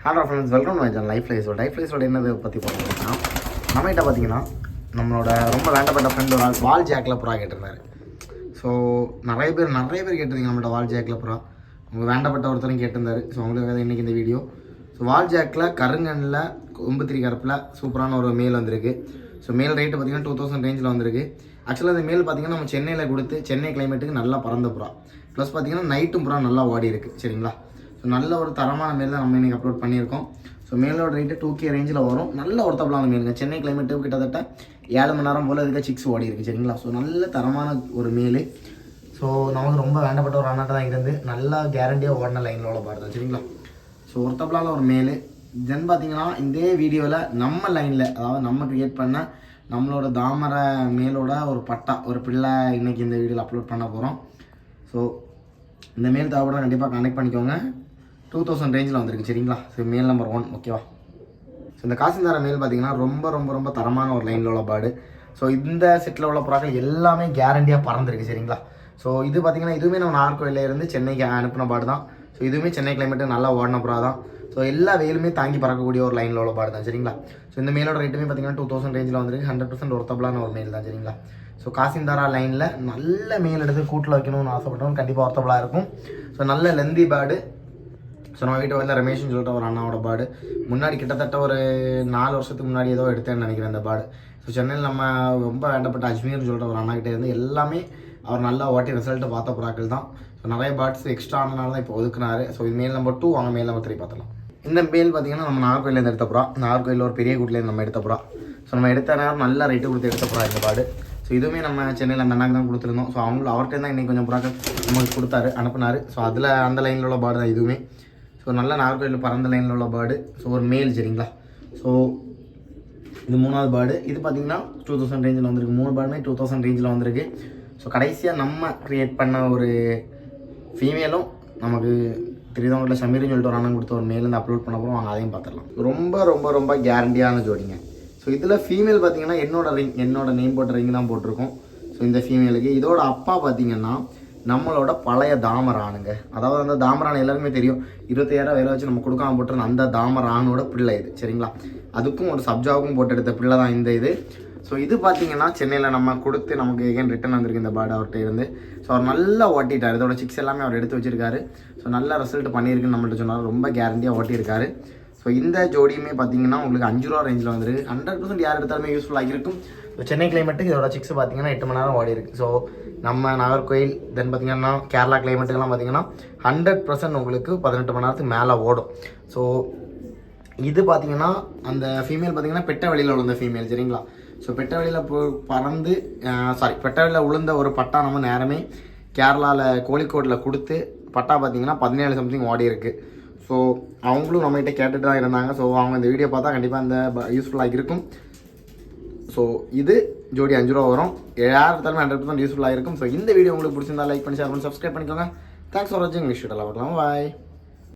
Hello friends, welcome to my channel life லைஃப்ஸோட என்னது பற்றி பார்த்தீங்கன்னா நம்மகிட்ட பார்த்தீங்கன்னா நம்மளோட ரொம்ப வேண்டப்பட்ட ஃப்ரெண்ட் ஒரு வால் ஜாக்கில் புறா கேட்டிருந்தாரு. ஸோ நிறைய பேர் கேட்டிருந்தீங்க நம்மள்ட்ட வால் ஜாக்கில் புறா. உங்கள் வேண்டப்பட்ட ஒருத்தரும் கேட்டிருந்தாரு. ஸோ அவங்களுக்கு இன்றைக்கி இந்த வீடியோ. ஸோ வால் ஜாக்கில் கருங்கண்ணில் கொம்புத்திரி கரப்பில் சூப்பரான ஒரு மேல் வந்திருக்கு. ஸோ மேல் ரேட்டு பார்த்தீங்கன்னா 2000 ரேஞ்சில் வந்திருக்கு. ஆக்சுவலாக இந்த மேல் பார்த்தீங்கன்னா நம்ம சென்னையில் கொடுத்து சென்னை கிளைமேட்டுக்கு நல்லா பறந்த புறா. ப்ளஸ் பார்த்தீங்கன்னா நைட்டும் புறா நல்லா ஓடி இருக்குது. சரிங்களா? ஸோ நல்ல ஒரு தரமான மேல் தான் நம்ம இன்றைக்கி அப்லோட் பண்ணியிருக்கோம். ஸோ மேலோட ரேட்டு 2K ரேஞ்சில் வரும். நல்ல ஒருத்தப்பலான மேலுங்க. சென்னை கிளைமேட்டு கிட்டத்தட்ட 7 மணி நேரம் போல் இதுக்கு சிக்ஸ் ஓடி இருக்குது. சரிங்களா? ஸோ நல்ல தரமான ஒரு மேல். ஸோ நமக்கு ரொம்ப வேண்டப்பட்ட ஒரு அண்ணாட்ட தான் இருந்து நல்லா கேரண்டியாக ஓடின லைனில் உள்ள பாடுதான். சரிங்களா? ஸோ ஒருத்தப்பலான ஒரு மேல். தென் பார்த்தீங்கன்னா இந்த வீடியோவில் நம்ம லைனில், அதாவது நம்ம க்ரியேட் பண்ண நம்மளோட தாமரை மேலோட ஒரு பட்டா ஒரு பிள்ளை இன்றைக்கி இந்த வீடியோவில் அப்லோட் பண்ண போகிறோம். ஸோ இந்த மேல் தேவைப்பட கண்டிப்பாக கனெக்ட் பண்ணிக்கோங்க. 2000 ரேஞ்சில் வந்திருக்கு. சரிங்களா? ஸோ மேல் நம்பர் 1 ஓகேவா? ஸோ இந்த காசிந்தார மேல் பார்த்தீங்கன்னா ரொம்ப தரமான ஒரு லைனில் உள்ள பாடு. ஸோ இந்த செட்டில் உள்ள புறாக்கள் எல்லாமே கேரண்டியாக பறந்துருக்கு. சரிங்களா? ஸோ இது பார்த்தீங்கன்னா இதுவுமே நம்ம நாகர்கோயிலில் இருந்து சென்னைக்கு அனுப்பின பாடு தான். ஸோ இதுவுமே சென்னை கிளைமேட்டு நல்லா ஓடின புறா தான். ஸோ எல்லா வெயிலுமே தாங்கி பறக்கக்கூடிய ஒரு லைனில் உள்ள பாடு தான். சரிங்களா? ஸோ இந்த மேலோட ரேட்டுமே பார்த்தீங்கன்னா 2000 ரேஞ்சில் வந்துருக்கு. 100% ஒர்த்தபிளான ஒரு மேல் தான். சரிங்களா? ஸோ காசிந்தாரா லைனில் நல்ல மேல் எடுத்து கூட்டில் வைக்கணும்னு ஆசைப்பட்டவங்க கண்டிப்பாக ஒர்த்தபிளாக இருக்கும். ஸோ நல்ல லெந்தி பேர்டு. ஸோ நம்ம வீட்டு வந்து ரமேஷ்னு சொல்லிட்டு ஒரு அண்ணாவோட பாடு முன்னாடி கிட்டத்தட்ட ஒரு 4 வருஷத்துக்கு முன்னாடி ஏதோ எடுத்தேன்னு நினைக்கிறேன் இந்த பாடு. ஸோ சென்னையில் நம்ம ரொம்ப வேண்டப்பட்ட அஜ்மீர்னு சொல்லிட்டு ஒரு அண்ணா கிட்டே இருந்து எல்லாமே அவர் நல்லா ஓட்டி ரிசல்ட்டு பார்த்த புறாக்கள் தான். ஸோ நிறைய பேர்ட்ஸ் எக்ஸ்ட்ரா ஆனனால தான் இப்போ ஒதுக்குனாரு. ஸோ இது மேல் நம்பர் 2, வாங்க மேல் நம்பர் 3 பார்த்துலாம். இந்த மேல் பார்த்தீங்கன்னா நம்ம நாகர்கோயிலேருந்து எடுத்த புறா. நாகர்கோயிலில் ஒரு பெரிய கூட்டிலேருந்து நம்ம எடுத்த புறா. ஸோ நம்ம எடுத்த நேரம் நல்ல ரேட்டு கொடுத்து எடுத்த புறா இந்த பாடு. ஸோ இதுவுமே நம்ம சென்னையில் அந்த அண்ணாக்கு தான் கொடுத்துருந்தோம். ஸோ அவர்கிட்ட தான் இன்றைக்கி கொஞ்சம் புறாக்கள் நமக்கு கொடுத்தாரு, அனுப்புனார். ஸோ அதில் அந்த லைனில் உள்ள பாடு தான் இதுவுமே. ஸோ நல்ல நாகர்கோயிலில் பறந்த லைனில் உள்ள பேர்டு. ஸோ ஒரு மேல். சரிங்களா? ஸோ இது 3வது பேர்டு. இது பார்த்தீங்கன்னா 2000 ரேஞ்சில் வந்திருக்கு. 3 பேர்டுமே 2000 ரேஞ்சில் வந்திருக்கு. ஸோ கடைசியாக நம்ம க்ரியேட் பண்ண ஒரு ஃபீமேலும் நமக்கு தெரியாதவங்களில் ஷமீர்னு சொல்லிட்டு ஒரு அண்ணன் கொடுத்த ஒரு மேலேருந்து அப்லோட் பண்ண போகிறோம். வாங்க அதையும் பார்த்துடலாம். ரொம்ப கேரண்டியான ஜோடிங்க. ஸோ இதில் ஃபீமேல் பார்த்தீங்கன்னா என்னோட நேம் போட்ட ரிங் தான் போட்டிருக்கோம். ஸோ இந்த ஃபீமேலுக்கு இதோட அப்பா பார்த்தீங்கன்னா நம்மளோட பழைய தாமரானுங்க. அதாவது அந்த தாமரான் எல்லாருமே தெரியும். 25000 வேலை வச்சு நம்ம கொடுக்காம போட்டுருந்த அந்த தாமரானோட பிள்ளை இது. சரிங்களா? அதுக்கும் ஒரு சப்ஜாவுக்கும் போட்டு எடுத்த பிள்ளை தான் இந்த இது. ஸோ இது பார்த்தீங்கன்னா சென்னையில் நம்ம கொடுத்து நமக்கு எகேன் ரிட்டன் வந்திருக்கு இந்த பேர்டு அவர்கிட்ட இருந்து. ஸோ அவர் நல்லா ஓட்டிட்டார். இதோட சிக்ஸ் எல்லாமே அவர் எடுத்து வச்சிருக்காரு. ஸோ நல்ல ரிசல்ட் பண்ணியிருக்குன்னு நம்மள்ட்ட சொன்னார். ரொம்ப கேரண்டியாக ஓட்டியிருக்காரு. ஸோ இந்த ஜோடியுமே பார்த்தீங்கன்னா உங்களுக்கு 5 ரூபா ரேஞ்சில் வந்துருக்கு. 100% யார் எடுத்தாலுமே யூஸ்ஃபுல்லாக இருக்கும். ஸோ சென்னை கிளைமேட்டுக்கு இதோட சிக்ஸ் பார்த்தீங்கன்னா 8 மணி நேரம் ஓடி இருக்குது. ஸோ நம்ம நாகர்கோயில் தென் பார்த்திங்கன்னா கேரளா கிளைமேட்டுக்கெல்லாம் பார்த்தீங்கன்னா 100% உங்களுக்கு 18 மணி நேரத்துக்கு மேலே ஓடும். ஸோ இது பார்த்தீங்கன்னா அந்த ஃபீமேல் பார்த்தீங்கன்னா பெட்ட வெளியில் விழுந்த ஃபீமேல். சரிங்களா? ஸோ பெட்ட வெளியில் பறந்து பெட்ட வெளியில் விழுந்த ஒரு பட்டா நம்ம நேரமே கேரளாவில் கோழிக்கோட்டில் கொடுத்து பட்டா பார்த்தீங்கன்னா 17 சம்திங் ஓடி இருக்குது. ஸோ அவங்களும் நம்மகிட்ட கேட்டுட்டு தான் இருந்தாங்க. ஸோ அவங்க இந்த வீடியோ பார்த்தா கண்டிப்பாக இந்த யூஸ்ஃபுல்லாக இருக்கும். ஸோ இது ஜோடி 5 ரூபா வரும். யார் எடுத்தாலுமே 100% யூஸ்ஃபுல்லாக இருக்கும். ஸோ இந்த வீடியோ உங்களுக்கு பிடிச்சிருந்தா லைக் பண்ணி ஷேர் பண்ணி சப்ஸ்கிரைப் பண்ணிக்கோங்க. தேங்க்ஸ் ஃபார் வாட்சிங். Wish you. பாய்.